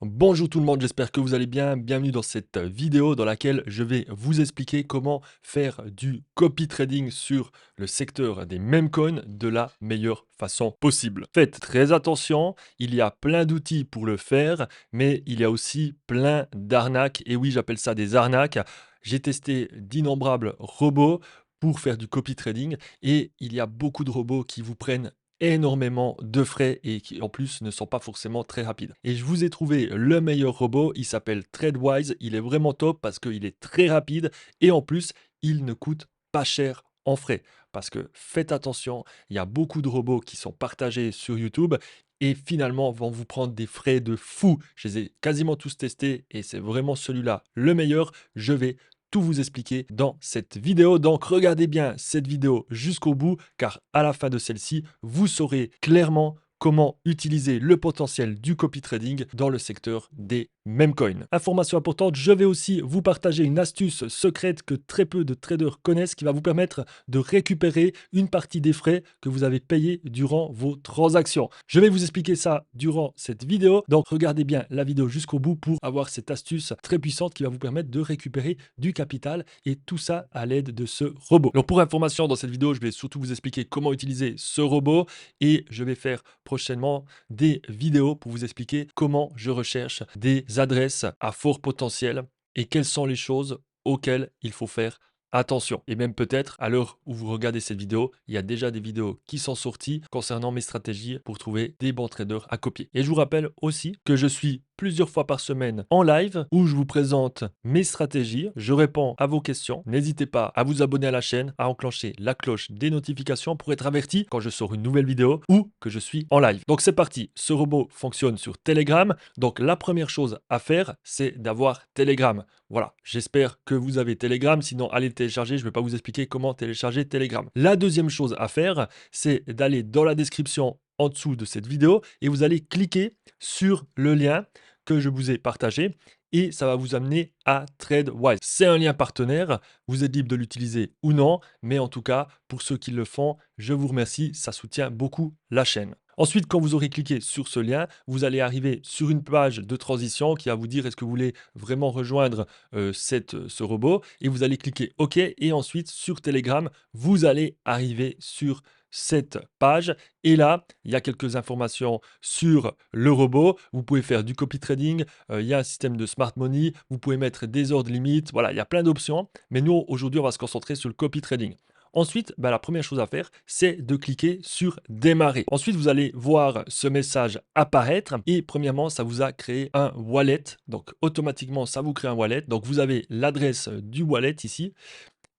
Bonjour tout le monde, j'espère que vous allez bien. Bienvenue dans cette vidéo dans laquelle je vais vous expliquer comment faire du copy trading sur le secteur des meme coins de la meilleure façon possible. Faites très attention, il y a plein d'outils pour le faire, mais il y a aussi plein d'arnaques. Et oui, j'appelle ça des arnaques. J'ai testé d'innombrables robots pour faire du copy trading et il y a beaucoup de robots qui vous prennent énormément de frais et qui en plus ne sont pas forcément très rapides. Et je vous ai trouvé le meilleur robot, il s'appelle TradeWise, il est vraiment top parce qu'il est très rapide et en plus il ne coûte pas cher en frais. Parce que faites attention, il y a beaucoup de robots qui sont partagés sur YouTube et finalement vont vous prendre des frais de fou. Je les ai quasiment tous testés et c'est vraiment celui-là le meilleur. Je vais tout vous expliquer dans cette vidéo. Donc regardez bien cette vidéo jusqu'au bout car à la fin de celle-ci, vous saurez clairement comment utiliser le potentiel du copy trading dans le secteur des meme coins. Information importante, je vais aussi vous partager une astuce secrète que très peu de traders connaissent qui va vous permettre de récupérer une partie des frais que vous avez payés durant vos transactions. Je vais vous expliquer ça durant cette vidéo, donc regardez bien la vidéo jusqu'au bout pour avoir cette astuce très puissante qui va vous permettre de récupérer du capital et tout ça à l'aide de ce robot. Donc pour information, dans cette vidéo, je vais surtout vous expliquer comment utiliser ce robot et je vais faire prochainement des vidéos pour vous expliquer comment je recherche des adresses à fort potentiel et quelles sont les choses auxquelles il faut faire attention. Et même peut-être, à l'heure où vous regardez cette vidéo, il y a déjà des vidéos qui sont sorties concernant mes stratégies pour trouver des bons traders à copier. Et je vous rappelle aussi que je suis plusieurs fois par semaine en live où je vous présente mes stratégies, je réponds à vos questions. N'hésitez pas à vous abonner à la chaîne, à enclencher la cloche des notifications pour être averti quand je sors une nouvelle vidéo ou que je suis en live. Donc c'est parti, ce robot fonctionne sur Telegram. Donc la première chose à faire, c'est d'avoir Telegram. Voilà, j'espère que vous avez Telegram, sinon allez le télécharger, je ne vais pas vous expliquer comment télécharger Telegram. La deuxième chose à faire, c'est d'aller dans la description en dessous de cette vidéo et vous allez cliquer sur le lien que je vous ai partagé et ça va vous amener à TradeWise. C'est un lien partenaire, vous êtes libre de l'utiliser ou non, mais en tout cas, pour ceux qui le font, je vous remercie, ça soutient beaucoup la chaîne. Ensuite, quand vous aurez cliqué sur ce lien, vous allez arriver sur une page de transition qui va vous dire est-ce que vous voulez vraiment rejoindre ce robot et vous allez cliquer OK et ensuite sur Telegram, vous allez arriver sur cette page et là, il y a quelques informations sur le robot. Vous pouvez faire du copy trading, il y a un système de smart money, vous pouvez mettre des ordres limites, voilà, il y a plein d'options. Mais nous, aujourd'hui, on va se concentrer sur le copy trading. Ensuite, la première chose à faire, c'est de cliquer sur démarrer. Ensuite, vous allez voir ce message apparaître et premièrement, ça vous a créé un wallet. Donc, automatiquement, ça vous crée un wallet. Donc, vous avez l'adresse du wallet ici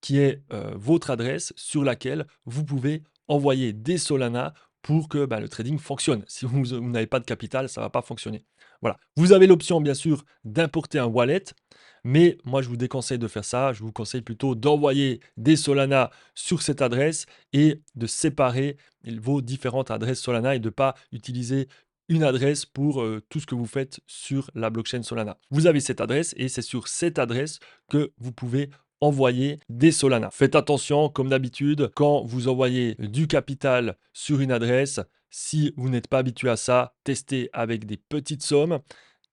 qui est votre adresse sur laquelle vous pouvez envoyer des Solana pour que le trading fonctionne. Si vous n'avez pas de capital, ça ne va pas fonctionner. Voilà. Vous avez l'option, bien sûr, d'importer un wallet, mais moi, je vous déconseille de faire ça. Je vous conseille plutôt d'envoyer des Solana sur cette adresse et de séparer vos différentes adresses Solana et de ne pas utiliser une adresse pour tout ce que vous faites sur la blockchain Solana. Vous avez cette adresse et c'est sur cette adresse que vous pouvez envoyer des Solana. Faites attention, comme d'habitude, quand vous envoyez du capital sur une adresse, si vous n'êtes pas habitué à ça, testez avec des petites sommes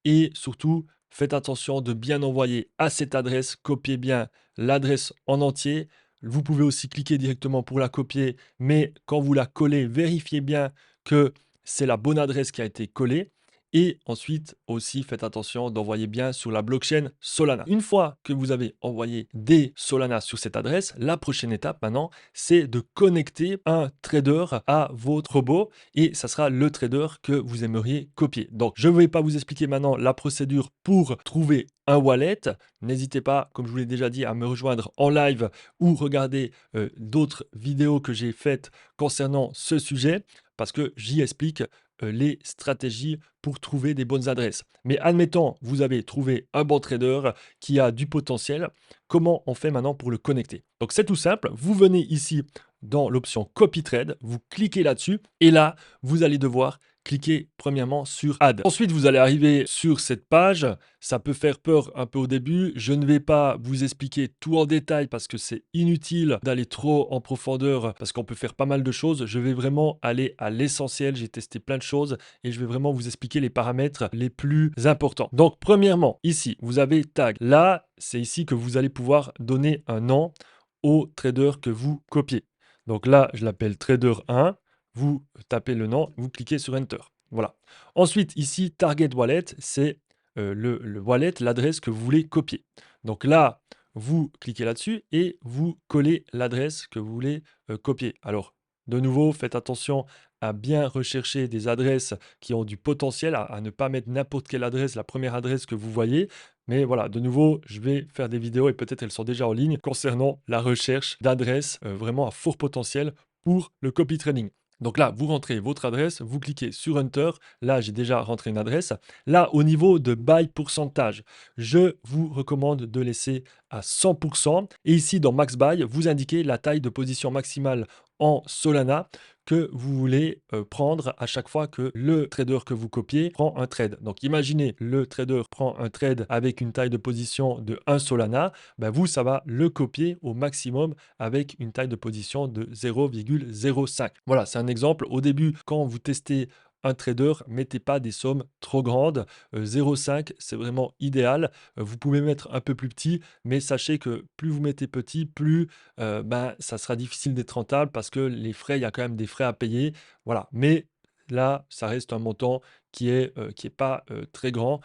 et surtout, faites attention de bien envoyer à cette adresse, copiez bien l'adresse en entier. Vous pouvez aussi cliquer directement pour la copier, mais quand vous la collez, vérifiez bien que c'est la bonne adresse qui a été collée. Et ensuite aussi, faites attention d'envoyer bien sur la blockchain Solana. Une fois que vous avez envoyé des Solana sur cette adresse, la prochaine étape maintenant, c'est de connecter un trader à votre robot et ça sera le trader que vous aimeriez copier. Donc, je ne vais pas vous expliquer maintenant la procédure pour trouver un wallet. N'hésitez pas, comme je vous l'ai déjà dit, à me rejoindre en live ou regarder d'autres vidéos que j'ai faites concernant ce sujet parce que j'y explique les stratégies pour trouver des bonnes adresses. Mais admettons, vous avez trouvé un bon trader qui a du potentiel. Comment on fait maintenant pour le connecter? Donc c'est tout simple. Vous venez ici dans l'option Copy Trade, vous cliquez là-dessus et là, vous allez devoir cliquez premièrement sur Add. Ensuite, vous allez arriver sur cette page. Ça peut faire peur un peu au début. Je ne vais pas vous expliquer tout en détail parce que c'est inutile d'aller trop en profondeur parce qu'on peut faire pas mal de choses. Je vais vraiment aller à l'essentiel. J'ai testé plein de choses et je vais vraiment vous expliquer les paramètres les plus importants. Donc, premièrement, ici, vous avez Tag. Là, c'est ici que vous allez pouvoir donner un nom au trader que vous copiez. Donc là, je l'appelle trader 1. Vous tapez le nom, vous cliquez sur Enter. Voilà. Ensuite, ici, Target Wallet, c'est le wallet, l'adresse que vous voulez copier. Donc là, vous cliquez là-dessus et vous collez l'adresse que vous voulez copier. Alors, de nouveau, faites attention à bien rechercher des adresses qui ont du potentiel, à ne pas mettre n'importe quelle adresse, la première adresse que vous voyez. Mais voilà, de nouveau, je vais faire des vidéos et peut-être elles sont déjà en ligne concernant la recherche d'adresses vraiment à fort potentiel pour le copy trading. Donc là, vous rentrez votre adresse, vous cliquez sur Enter. Là, j'ai déjà rentré une adresse. Là, au niveau de buy pourcentage, je vous recommande de laisser à 100%. Et ici, dans Max Buy, vous indiquez la taille de position maximale en Solana que vous voulez prendre à chaque fois que le trader que vous copiez prend un trade. Donc imaginez, le trader prend un trade avec une taille de position de 1 Solana, ben vous, ça va le copier au maximum avec une taille de position de 0,05. Voilà, c'est un exemple. Au début, quand vous testez un trader, mettez pas des sommes trop grandes. 0,5, c'est vraiment idéal. Vous pouvez mettre un peu plus petit, mais sachez que plus vous mettez petit, plus ben, ça sera difficile d'être rentable parce que les frais, il y a quand même des frais à payer. Voilà, mais là, ça reste un montant qui est pas très grand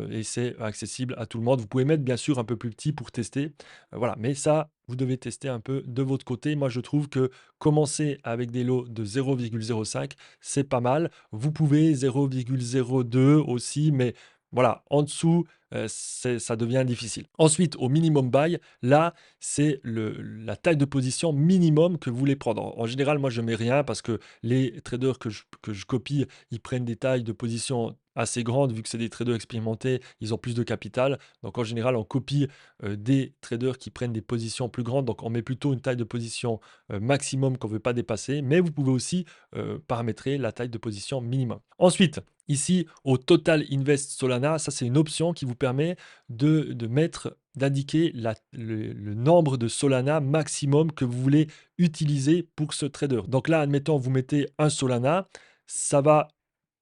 et c'est accessible à tout le monde. Vous pouvez mettre bien sûr un peu plus petit pour tester. Voilà, mais ça, vous devez tester un peu de votre côté. Moi, je trouve que commencer avec des lots de 0,05, c'est pas mal. Vous pouvez 0,02 aussi, mais voilà, en dessous, ça devient difficile. Ensuite, au minimum buy, là, c'est la taille de position minimum que vous voulez prendre. En général, moi, je mets rien parce que les traders que je copie, ils prennent des tailles de position assez grandes, vu que c'est des traders expérimentés, ils ont plus de capital. Donc, en général, on copie des traders qui prennent des positions plus grandes. Donc, on met plutôt une taille de position maximum qu'on ne veut pas dépasser. Mais vous pouvez aussi paramétrer la taille de position minimum. Ensuite, ici, au Total Invest Solana, ça, c'est une option qui vous permet d'indiquer le nombre de Solana maximum que vous voulez utiliser pour ce trader. Donc là, admettons, vous mettez un Solana, ça va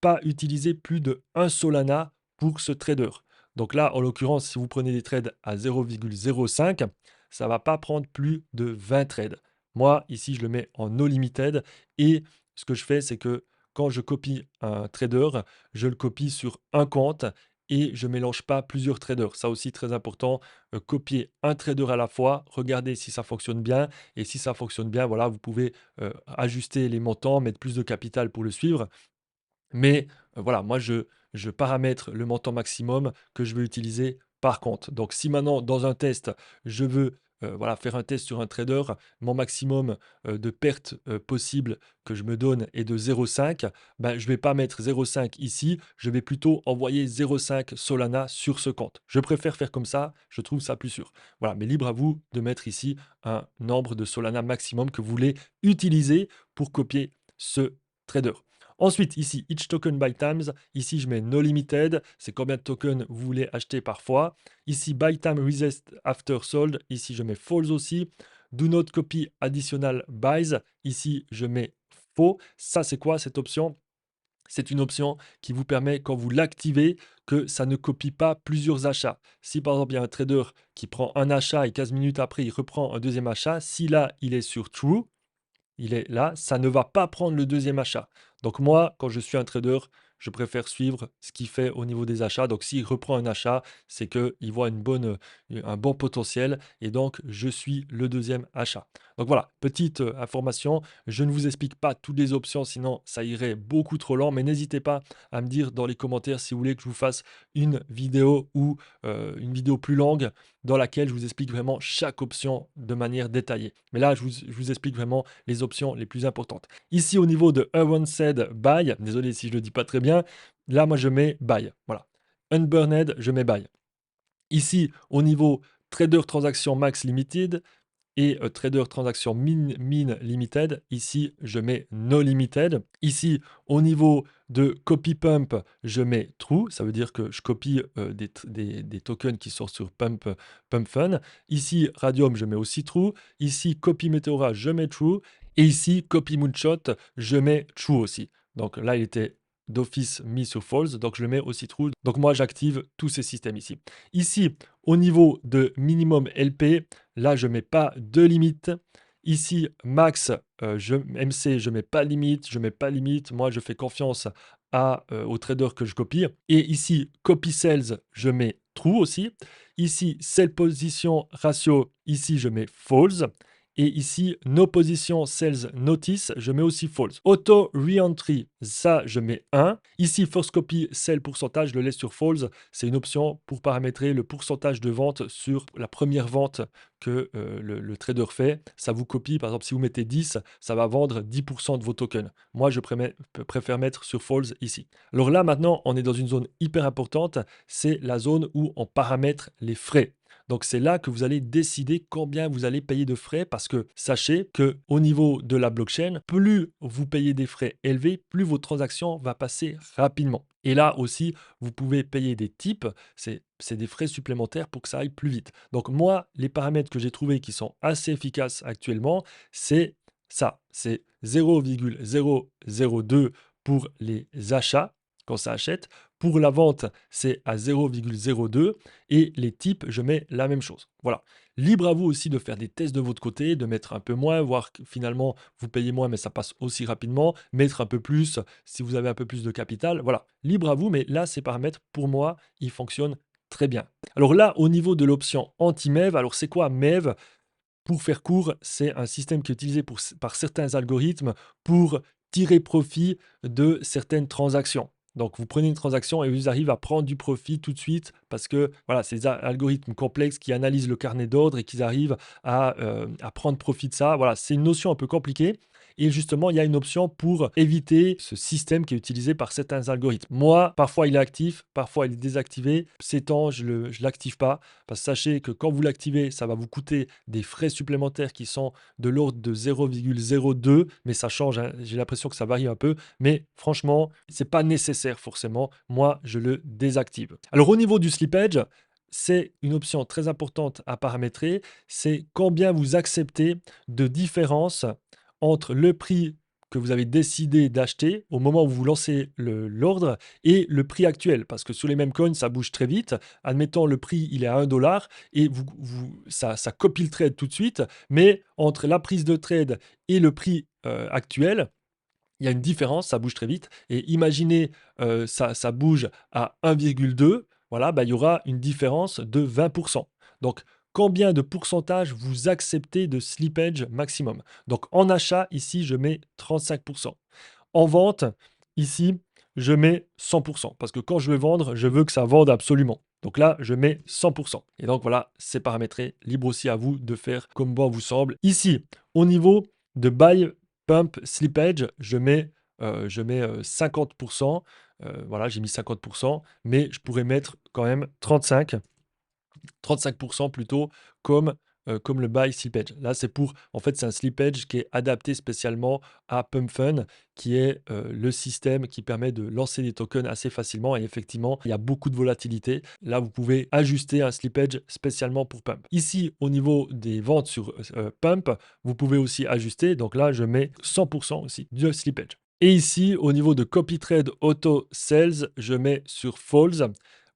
pas utiliser plus de 1 Solana pour ce trader. Donc là, en l'occurrence, si vous prenez des trades à 0,05, ça ne va pas prendre plus de 20 trades. Moi, ici, je le mets en no limited et ce que je fais, c'est que quand je copie un trader, je le copie sur un compte et je ne mélange pas plusieurs traders. Ça aussi, très important, copier un trader à la fois, regarder si ça fonctionne bien et si ça fonctionne bien, voilà, vous pouvez ajuster les montants, mettre plus de capital pour le suivre. Mais voilà, moi, je paramètre le montant maximum que je veux utiliser par compte. Donc, si maintenant, dans un test, je veux voilà, faire un test sur un trader, mon maximum de perte possible que je me donne est de 0,5, ben, je ne vais pas mettre 0,5 ici, je vais plutôt envoyer 0,5 Solana sur ce compte. Je préfère faire comme ça, je trouve ça plus sûr. Voilà, mais libre à vous de mettre ici un nombre de Solana maximum que vous voulez utiliser pour copier ce trader. Ensuite, ici, each token by times. Ici, je mets no limited. C'est combien de tokens vous voulez acheter par fois. Ici, buy time resist after sold. Ici, je mets false aussi. Do not copy additional buys. Ici, je mets faux. Ça, c'est quoi cette option? C'est une option qui vous permet, quand vous l'activez, que ça ne copie pas plusieurs achats. Si par exemple, il y a un trader qui prend un achat et 15 minutes après, il reprend un deuxième achat, si là, il est sur true, il est là, ça ne va pas prendre le deuxième achat. Donc moi, quand je suis un trader, je préfère suivre ce qu'il fait au niveau des achats. Donc s'il reprend un achat, c'est qu'il voit un bon potentiel et donc je suis le deuxième achat. Donc voilà, petite information. Je ne vous explique pas toutes les options, sinon ça irait beaucoup trop lent. Mais n'hésitez pas à me dire dans les commentaires si vous voulez que je vous fasse une vidéo ou une vidéo plus longue dans laquelle je vous explique vraiment chaque option de manière détaillée. Mais là, je vous explique vraiment les options les plus importantes. Ici, au niveau de Unburned Buy, désolé si je ne le dis pas très bien, là, moi, je mets Buy. Voilà. Unburned, je mets Buy. Ici, au niveau Trader Transaction Max Limited, et trader transaction min limited. Ici, je mets no limited. Ici, au niveau de copy pump, je mets true. Ça veut dire que je copie des tokens qui sont sur pump fun. Ici, radium, je mets aussi true. Ici, copy meteora, je mets true. Et ici, copy moonshot, je mets true aussi. Donc là, il était d'office mis sur false, donc je le mets aussi true. Donc moi, j'active tous ces systèmes ici. Ici, au niveau de minimum LP, là, je ne mets pas de limite. Ici, max, MC, je ne mets pas limite, je mets pas limite. Moi, je fais confiance au trader que je copie. Et ici, copy sales, je mets true aussi. Ici, sell position ratio, ici, je mets false. Et ici, no position sales notice, je mets aussi false. Auto reentry, ça, je mets 1. Ici, first copy sell pourcentage, je le laisse sur false. C'est une option pour paramétrer le pourcentage de vente sur la première vente que le trader fait. Ça vous copie, par exemple, si vous mettez 10, ça va vendre 10% de vos tokens. Moi, je préfère mettre sur false ici. Alors là, maintenant, on est dans une zone hyper importante. C'est la zone où on paramètre les frais. Donc c'est là que vous allez décider combien vous allez payer de frais parce que sachez que au niveau de la blockchain, plus vous payez des frais élevés, plus vos transactions vont passer rapidement. Et là aussi, vous pouvez payer des tips, c'est des frais supplémentaires pour que ça aille plus vite. Donc moi, les paramètres que j'ai trouvés qui sont assez efficaces actuellement, c'est ça, c'est 0,002 pour les achats quand ça achète. Pour la vente, c'est à 0,02 et les types, je mets la même chose. Voilà. Libre à vous aussi de faire des tests de votre côté, de mettre un peu moins, voir que finalement vous payez moins, mais ça passe aussi rapidement. Mettre un peu plus si vous avez un peu plus de capital. Voilà. Libre à vous, mais là, ces paramètres, pour moi, ils fonctionnent très bien. Alors là, au niveau de l'option anti-MEV, alors c'est quoi MEV? Pour faire court, c'est un système qui est utilisé par certains algorithmes pour tirer profit de certaines transactions. Donc, vous prenez une transaction et vous arrivez à prendre du profit tout de suite parce que voilà, c'est des algorithmes complexes qui analysent le carnet d'ordre et qui arrivent à prendre profit de ça. Voilà, c'est une notion un peu compliquée. Et justement, il y a une option pour éviter ce système qui est utilisé par certains algorithmes. Moi, parfois il est actif, parfois il est désactivé. Ces temps, je ne l'active pas parce que sachez que quand vous l'activez, ça va vous coûter des frais supplémentaires qui sont de l'ordre de 0,02, mais ça change, hein. J'ai l'impression que ça varie un peu, mais franchement, c'est pas nécessaire forcément. Moi, je le désactive. Alors au niveau du slippage, c'est une option très importante à paramétrer, c'est combien vous acceptez de différence entre le prix que vous avez décidé d'acheter au moment où vous lancez l'ordre et le prix actuel. Parce que sur les mêmes coins, ça bouge très vite. Admettons, le prix, il est à 1 dollar et ça copie le trade tout de suite. Mais entre la prise de trade et le prix actuel, il y a une différence, ça bouge très vite. Et imaginez, ça bouge à 1,2, voilà, bah, il y aura une différence de 20%. Donc, combien de pourcentage vous acceptez de slippage maximum? Donc, en achat, ici, je mets 35%. En vente, ici, je mets 100%. Parce que quand je vais vendre, je veux que ça vende absolument. Donc là, je mets 100%. Et donc voilà, c'est paramétré. Libre aussi à vous de faire comme bon vous semble. Ici, au niveau de buy pump slippage, je mets 50%. Voilà, j'ai mis 50%, mais je pourrais mettre quand même 35% plutôt comme le buy slippage. Là, c'est en fait, c'est un slippage qui est adapté spécialement à Pump Fun, qui est le système qui permet de lancer des tokens assez facilement. Et effectivement, il y a beaucoup de volatilité. Là, vous pouvez ajuster un slippage spécialement pour Pump. Ici, au niveau des ventes sur Pump, vous pouvez aussi ajuster. Donc là, je mets 100% aussi de slippage. Et ici, au niveau de copy trade auto sales, je mets sur false.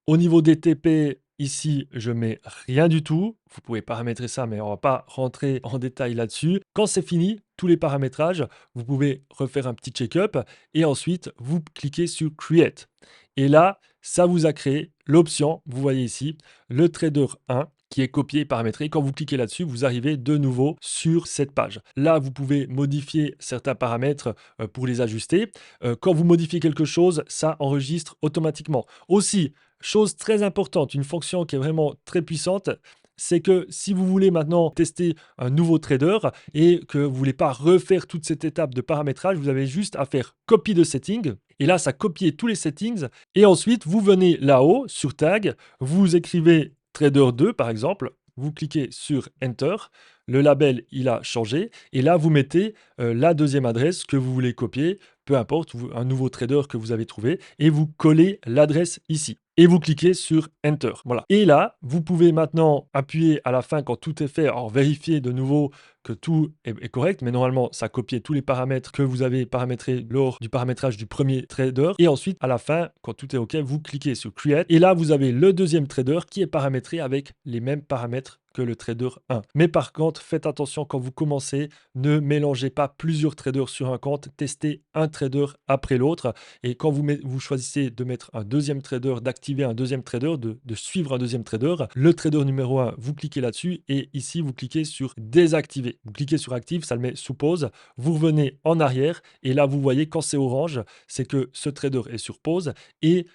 Au niveau des TP, ici, je mets rien du tout. Vous pouvez paramétrer ça, mais on ne va pas rentrer en détail là-dessus. Quand c'est fini, tous les paramétrages, vous pouvez refaire un petit check-up et ensuite, vous cliquez sur Create. Et là, ça vous a créé l'option, vous voyez ici, le Trader 1 qui est copié et paramétré. Quand vous cliquez là-dessus, vous arrivez de nouveau sur cette page. Là, vous pouvez modifier certains paramètres pour les ajuster. Quand vous modifiez quelque chose, ça enregistre automatiquement. Aussi, chose très importante, une fonction qui est vraiment très puissante, c'est que si vous voulez maintenant tester un nouveau trader et que vous ne voulez pas refaire toute cette étape de paramétrage, vous avez juste à faire copie de setting. Et là, ça copie tous les settings. Et ensuite, vous venez là-haut sur tag, vous écrivez trader 2 par exemple. vous cliquez sur Enter, le label, il a changé et là, vous mettez, la deuxième adresse que vous voulez copier, peu importe, un nouveau trader que vous avez trouvé et vous collez l'adresse ici et vous cliquez sur Enter. Voilà. Et là, vous pouvez maintenant appuyer à la fin quand tout est fait, alors vérifier de nouveau que tout est correct, mais normalement, ça a copié tous les paramètres que vous avez paramétrés lors du paramétrage du premier trader. Et ensuite, à la fin, quand tout est OK, vous cliquez sur Create. Et là, vous avez le deuxième trader qui est paramétré avec les mêmes paramètres que le trader 1. Mais par contre, faites attention quand vous commencez, ne mélangez pas plusieurs traders sur un compte, testez un trader après l'autre. Et quand vous choisissez de mettre un deuxième trader, d'activer un deuxième trader, de suivre un deuxième trader, le trader numéro 1, vous cliquez là-dessus et ici, vous cliquez sur désactiver. Vous cliquez sur active, ça le met sous pause. Vous revenez en arrière et là, vous voyez quand c'est orange, c'est que ce trader est sur pause et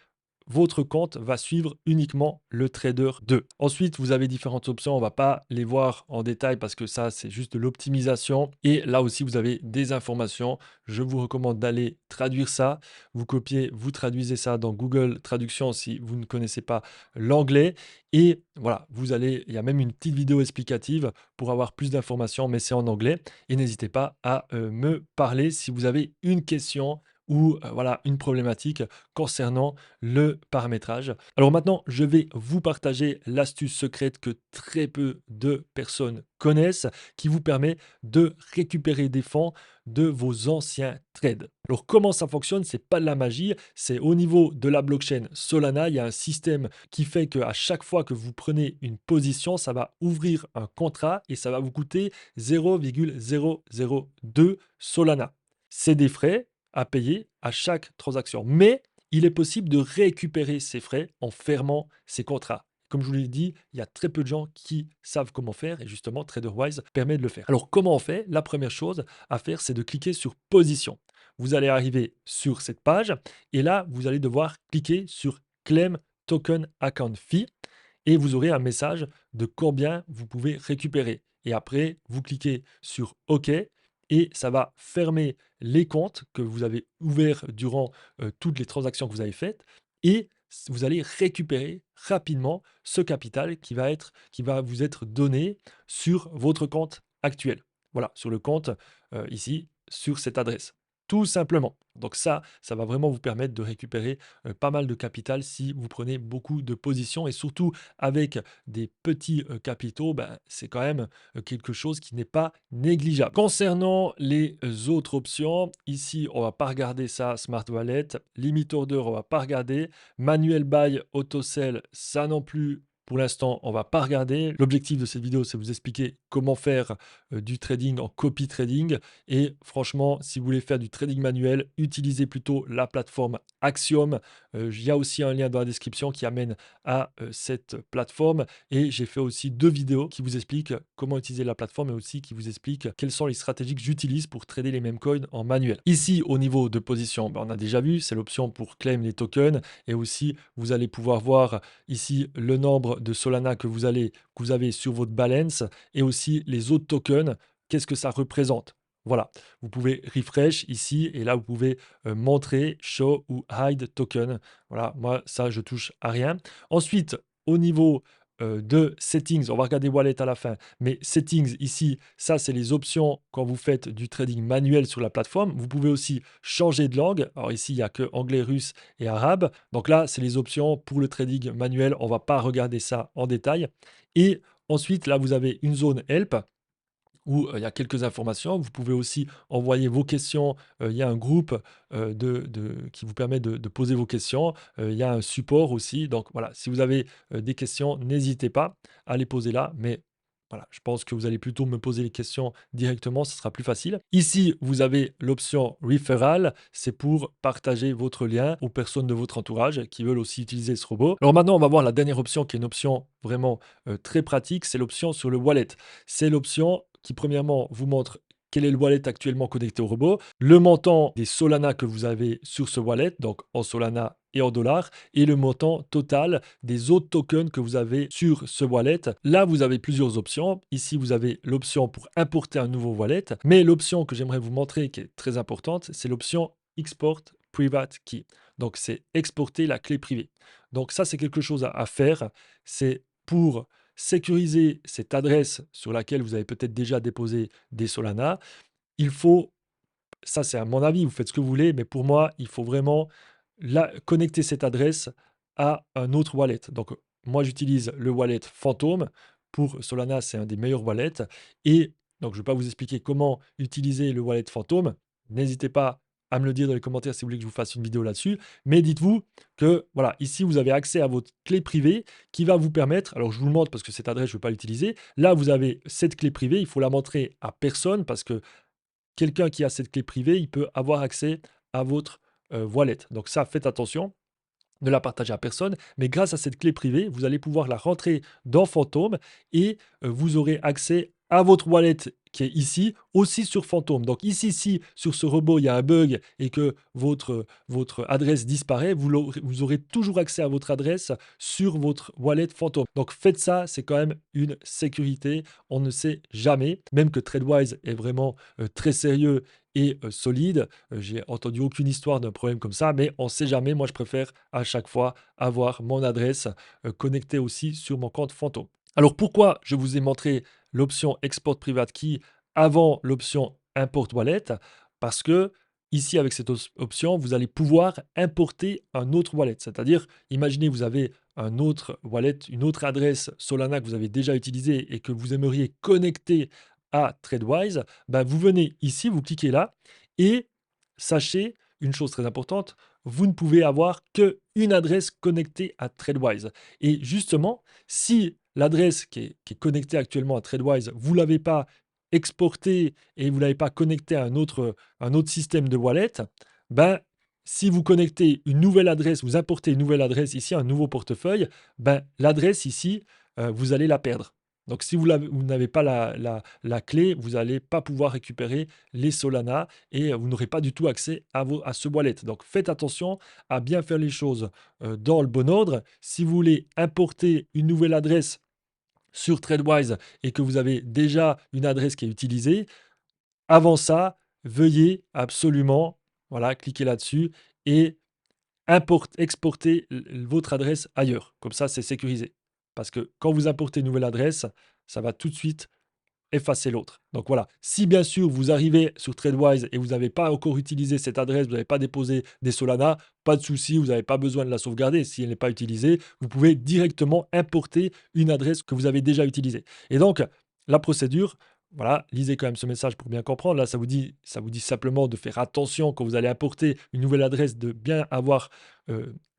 votre compte va suivre uniquement le trader 2. Ensuite, vous avez différentes options. On ne va pas les voir en détail parce que ça, c'est juste de l'optimisation. Et là aussi, vous avez des informations. Je vous recommande d'aller traduire ça. Vous copiez, vous traduisez ça dans Google Traduction si vous ne connaissez pas l'anglais. Et voilà, il y a même une petite vidéo explicative pour avoir plus d'informations, mais c'est en anglais. Et n'hésitez pas à me parler si vous avez une question ou voilà, une problématique concernant le paramétrage. Alors maintenant, je vais vous partager l'astuce secrète que très peu de personnes connaissent, qui vous permet de récupérer des fonds de vos anciens trades. Alors comment ça fonctionne? C'est pas de la magie, c'est au niveau de la blockchain Solana, il y a un système qui fait qu'à chaque fois que vous prenez une position, ça va ouvrir un contrat et ça va vous coûter 0,002 Solana. C'est des frais à payer à chaque transaction. Mais il est possible de récupérer ces frais en fermant ces contrats. Comme je vous l'ai dit, il y a très peu de gens qui savent comment faire et justement TraderWise permet de le faire. Alors comment on fait? La première chose à faire, c'est de cliquer sur position. Vous allez arriver sur cette page et là, vous allez devoir cliquer sur Claim Token Account Fee et vous aurez un message de combien vous pouvez récupérer. Et après, vous cliquez sur OK et ça va fermer les comptes que vous avez ouverts durant toutes les transactions que vous avez faites et vous allez récupérer rapidement ce capital qui va vous être donné sur votre compte actuel. Voilà, sur le compte ici, sur cette adresse. Tout simplement. Donc ça va vraiment vous permettre de récupérer pas mal de capital si vous prenez beaucoup de positions et surtout avec des petits capitaux, ben, c'est quand même quelque chose qui n'est pas négligeable. Concernant les autres options, ici, on va pas regarder ça, Smart Wallet. Limit Order, on va pas regarder. Manuel Buy, Auto Sell, ça non plus. Pour l'instant, on va pas regarder. L'objectif de cette vidéo, c'est vous expliquer comment faire du trading en copy trading. Et franchement, si vous voulez faire du trading manuel, utilisez plutôt la plateforme Axiom. Il y a aussi un lien dans la description qui amène à cette plateforme. Et j'ai fait aussi 2 vidéos qui vous expliquent comment utiliser la plateforme et aussi qui vous expliquent quelles sont les stratégies que j'utilise pour trader les mêmes coins en manuel. Ici, au niveau de position, ben, on a déjà vu, c'est l'option pour claim les tokens. Et aussi, vous allez pouvoir voir ici le nombre de Solana que vous avez sur votre balance et aussi les autres tokens, qu'est-ce que ça représente. Voilà, vous pouvez refresh ici et là vous pouvez montrer show ou hide token. Voilà, moi ça je touche à rien. Ensuite, au niveau de settings, on va regarder wallet à la fin, mais settings ici, ça c'est les options quand vous faites du trading manuel sur la plateforme. Vous pouvez aussi changer de langue. Alors ici, il n'y a que anglais, russe et arabe. Donc là, c'est les options pour le trading manuel. On ne va pas regarder ça en détail. Et ensuite, là, vous avez une zone help où il y a quelques informations. Vous pouvez aussi envoyer vos questions. Il y a un groupe qui vous permet de poser vos questions. Il y a un support aussi. Donc voilà, si vous avez des questions, n'hésitez pas à les poser là. Mais voilà, je pense que vous allez plutôt me poser les questions directement, ce sera plus facile. Ici, vous avez l'option Referral, c'est pour partager votre lien aux personnes de votre entourage qui veulent aussi utiliser ce robot. Alors maintenant, on va voir la dernière option qui est une option vraiment très pratique, c'est l'option sur le wallet. C'est l'option qui premièrement vous montre quel est le wallet actuellement connecté au robot, le montant des Solana que vous avez sur ce wallet, donc en Solana et en dollars, et le montant total des autres tokens que vous avez sur ce wallet. Là, vous avez plusieurs options. Ici, vous avez l'option pour importer un nouveau wallet, mais l'option que j'aimerais vous montrer, qui est très importante, c'est l'option Export Private Key. Donc, c'est exporter la clé privée. Donc ça, c'est quelque chose à faire. C'est pour sécuriser cette adresse sur laquelle vous avez peut-être déjà déposé des Solana, il faut, ça c'est à mon avis, vous faites ce que vous voulez, mais pour moi, il faut vraiment connecter cette adresse à un autre wallet. Donc, moi, j'utilise le wallet Phantom. Pour Solana, c'est un des meilleurs wallets. Et donc, je ne vais pas vous expliquer comment utiliser le wallet Phantom. N'hésitez pas à me le dire dans les commentaires si vous voulez que je vous fasse une vidéo là-dessus. Mais dites-vous que, voilà, ici, vous avez accès à votre clé privée qui va vous permettre, alors je vous le montre parce que cette adresse, je ne veux pas l'utiliser. Là, vous avez cette clé privée, il faut la montrer à personne parce que quelqu'un qui a cette clé privée, il peut avoir accès à votre wallet. Donc ça, faites attention, ne la partagez à personne, mais grâce à cette clé privée, vous allez pouvoir la rentrer dans Phantom et vous aurez accès à votre wallet qui est ici, aussi sur Phantom. Donc ici, si sur ce robot, il y a un bug et que votre adresse disparaît, vous aurez toujours accès à votre adresse sur votre wallet Phantom. Donc faites ça, c'est quand même une sécurité. On ne sait jamais, même que TradeWise est vraiment très sérieux et solide. J'ai entendu aucune histoire d'un problème comme ça, mais on ne sait jamais. Moi, je préfère à chaque fois avoir mon adresse connectée aussi sur mon compte Phantom. Alors pourquoi je vous ai montré l'option Export Private Key avant l'option Import Wallet? Parce que ici, avec cette option, vous allez pouvoir importer un autre wallet. C'est-à-dire, imaginez, vous avez un autre wallet, une autre adresse Solana que vous avez déjà utilisée et que vous aimeriez connecter à TradeWise, ben vous venez ici, vous cliquez là et sachez une chose très importante, vous ne pouvez avoir qu'une adresse connectée à TradeWise. Et justement, si l'adresse qui est connectée actuellement à TradeWise, vous ne l'avez pas exportée et vous ne l'avez pas connectée à un autre système de wallet, ben, si vous connectez une nouvelle adresse, vous importez une nouvelle adresse ici, un nouveau portefeuille, ben, l'adresse ici, vous allez la perdre. Donc, si vous n'avez pas la clé, vous n'allez pas pouvoir récupérer les Solana et vous n'aurez pas du tout accès à ce wallet. Donc, faites attention à bien faire les choses dans le bon ordre. Si vous voulez importer une nouvelle adresse sur TradeWise et que vous avez déjà une adresse qui est utilisée, avant ça, veuillez absolument, voilà, cliquer là-dessus et exporter votre adresse ailleurs. Comme ça, c'est sécurisé. Parce que quand vous importez une nouvelle adresse, ça va tout de suite effacer l'autre. Donc voilà, si bien sûr vous arrivez sur TradeWise et vous n'avez pas encore utilisé cette adresse, vous n'avez pas déposé des Solana, pas de souci, vous n'avez pas besoin de la sauvegarder. Si elle n'est pas utilisée, vous pouvez directement importer une adresse que vous avez déjà utilisée. Et donc, la procédure, voilà, lisez quand même ce message pour bien comprendre. Là, ça vous dit simplement de faire attention quand vous allez importer une nouvelle adresse, de bien avoir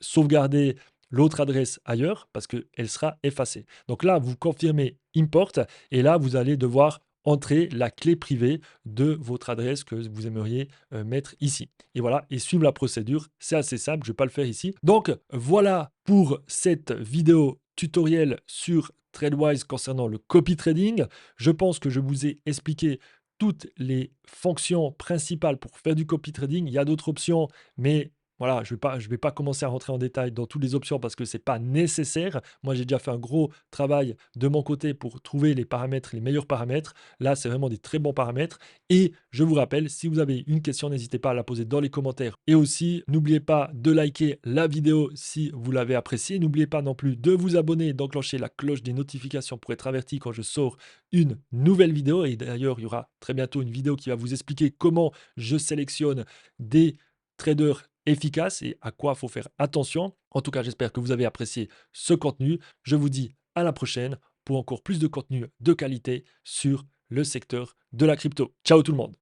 sauvegardé l'autre adresse ailleurs parce qu'elle sera effacée. Donc là, vous confirmez import et là, vous allez devoir entrer la clé privée de votre adresse que vous aimeriez mettre ici. Et voilà, et suivre la procédure, c'est assez simple, je ne vais pas le faire ici. Donc voilà pour cette vidéo tutoriel sur TradeWise concernant le copy trading. Je pense que je vous ai expliqué toutes les fonctions principales pour faire du copy trading. Il y a d'autres options, mais voilà, je ne vais pas commencer à rentrer en détail dans toutes les options parce que ce n'est pas nécessaire. Moi, j'ai déjà fait un gros travail de mon côté pour trouver les paramètres, les meilleurs paramètres. Là, c'est vraiment des très bons paramètres. Et je vous rappelle, si vous avez une question, n'hésitez pas à la poser dans les commentaires. Et aussi, n'oubliez pas de liker la vidéo si vous l'avez appréciée. N'oubliez pas non plus de vous abonner, d'enclencher la cloche des notifications pour être averti quand je sors une nouvelle vidéo. Et d'ailleurs, il y aura très bientôt une vidéo qui va vous expliquer comment je sélectionne des traders efficace et à quoi il faut faire attention. En tout cas, j'espère que vous avez apprécié ce contenu. Je vous dis à la prochaine pour encore plus de contenu de qualité sur le secteur de la crypto. Ciao tout le monde!